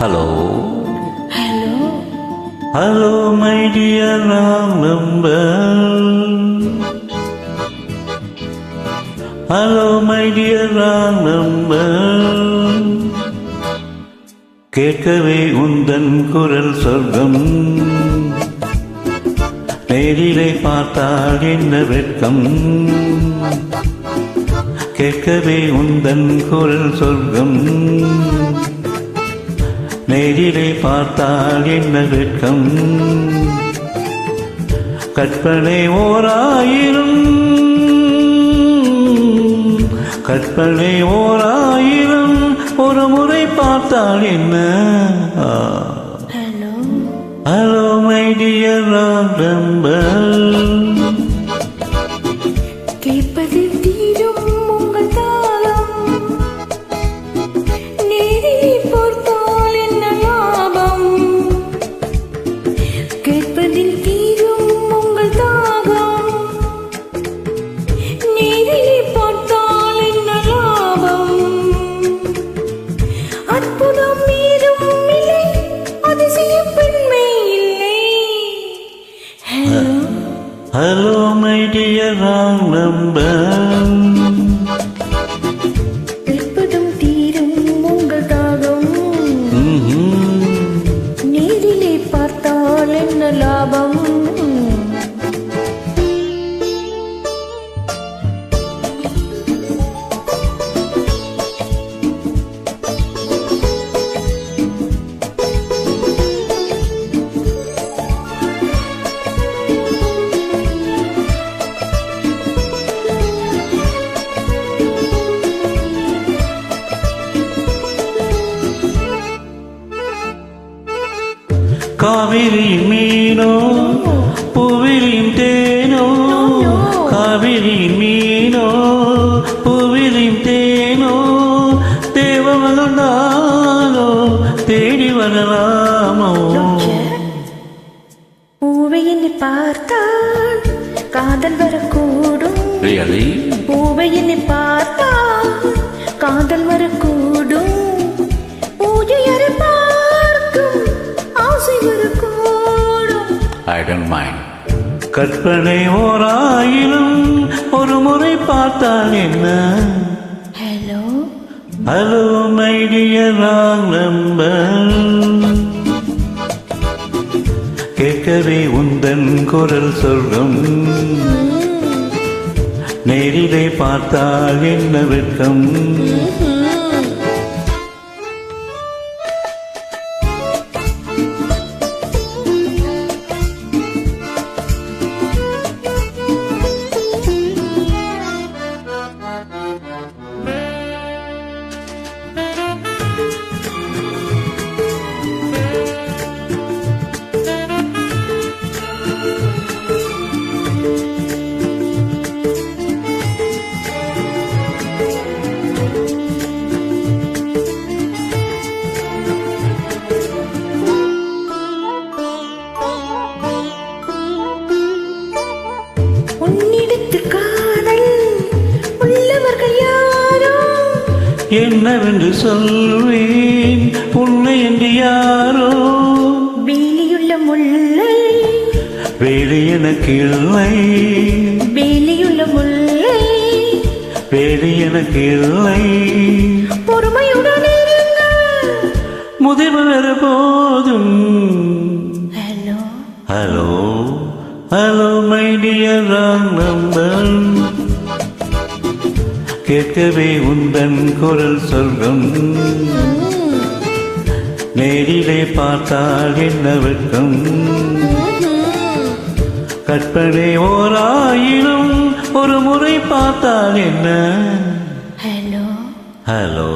Hello. Hello. Hello, my dear wrong number. Hello, my dear wrong number. கேட்கவே உந்தன் குரல் சொர்க்கம், நேரிலே பார்த்தால் என்ன வெட்கம். கேட்கவே உந்தன் குரல் சொர்க்கம், நேரிலே பார்த்தால் என்ன வெட்கம். கற்பனை ஓராயிரம், கற்பனை ஓராயிரம், ஒரு முறை பார்த்தால் என்ன. Hello. Hello, my dear number. கேட்பதில் தீரும் உங்கள் தாளம், நேரிலே பார்த்தால் என்ன லாபம். கேட்பதில் தீரும் உங்கள் தாகம், நேரிலே பார்த்தால் என்ன லாபம். அற்புதம் மீதும் இல்லை, அதிசயம் பெண்மை இல்லை. Hello. Hello, my dear wrong number. கேட்பதும் தீரும் உங்கள் தாகம், நேரிலே பார்த்தால் என்ன லாபம். காவிரியின் மீனோ பூவிலின் தேனோ, காவிரியின் மீனோ பூவிலின் தேனோ, தேவமகள் நானோ தேடி வரலாமோ. பூவை என்னை பார்த்தால் காதல் வரக்கூடும். Really? பூவை என்னை பார்த்தால் காதல் வரக்கூடும். பூஜை அறை பார்க்கும் ஆசை வரக்கூடும். I don't mind. கற்பனை ஓராயிரம், ஒரு முறை பார்த்தால் என்ன. Hello. Hello, my dear wrong number. கேட்கவே உந்தன் குரல் சொர்க்கம், நேரிலே பார்த்தால் என்ன வெட்கம். உன்னிடத்தில் காதல் உள்ளவர்கள் யாரோ, என்னவென்று சொல்வேன் உன்னை என்று யாரோ. வேலியுள்ள முல்லை, வேலி எனக்கு இல்லை, வேலியுள்ள முல்லை, வேலி எனக்கு இல்லை. பொறுமையுடன் இருங்க. முதிர்வு வர போதும். Hello. Hello, hello, my dear wrong number. கேட்கவே உந்தன் குரல் சொர்க்கம், நேரிலே பார்த்தால் என்ன வெட்கம். கற்பனை ஓராயிரம், ஒரு முறை பார்த்தால் என்ன. Hello. ஹலோ.